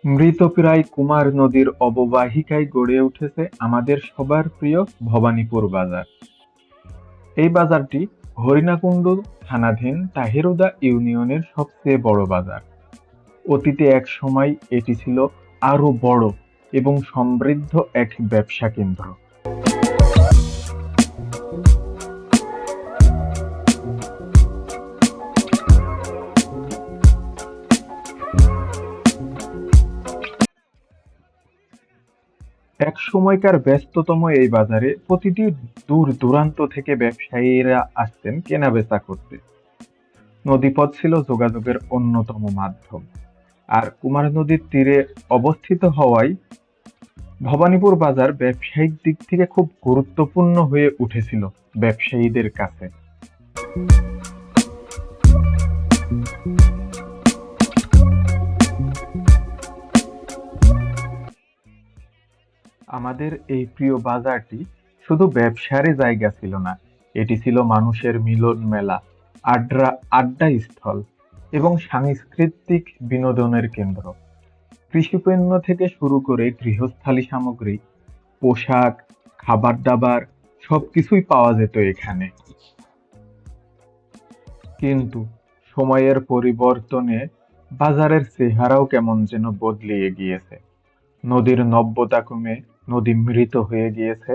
মৃতপ্রায় কুমার নদীর অববাহিকায় গড়ে উঠেছে আমাদের সবার প্রিয় ভবানীপুর বাজার। এই বাজারটি হরিণাকুণ্ডু থানাধীন তাহিরুদা ইউনিয়নের সবচেয়ে বড় বাজার। অতীতে এক সময় এটি ছিল আরো বড় এবং সমৃদ্ধ এক ব্যবসা কেন্দ্র। এক সময়কার ব্যস্ততম এই বাজারে প্রতিটি দূর দূরান্ত থেকে ব্যবসায়ীরা আসতেন কেনাবেচা করতে। নদীপথ ছিল যোগাযোগের অন্যতম মাধ্যম, আর কুমার নদীর তীরে অবস্থিত হওয়ায় ভবানীপুর বাজার ব্যবসায়িক দিক থেকে খুব গুরুত্বপূর্ণ হয়ে উঠেছিল ব্যবসায়ীদের কাছে। আমাদের এই প্রিয় বাজারটি শুধু ব্যবসারই জায়গা ছিল না, এটি ছিল মানুষের মিলন মেলা, আড্ডা স্থল এবং সাংস্কৃতিক বিনোদনের কেন্দ্র। কৃষিপণ্য থেকে শুরু করে গৃহস্থালী সামগ্রী, পোশাক, খাবার দাবার সবকিছুই পাওয়া যেত এখানে। কিন্তু সময়ের পরিবর্তনে বাজারের চেহারাও কেমন যেন বদলিয়ে গিয়েছে। নদীর নব্যতা কমে নদী মৃত হয়ে গিয়েছে।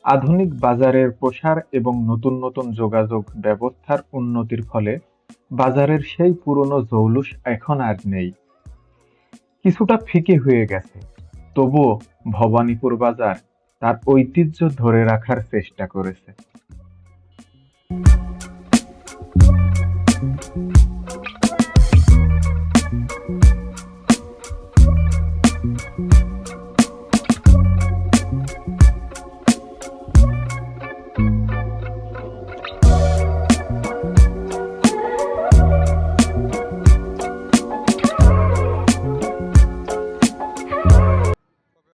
আধুনিক বাজারের প্রসার এবং নতুন নতুন যোগাযোগ ব্যবস্থার উন্নতির ফলে বাজারের সেই পুরনো জৌলুস এখন আর নেই, কিছুটা ফিকে হয়ে গেছে। তবুও ভবানীপুর বাজার তার ঐতিহ্য ধরে রাখার চেষ্টা করেছে।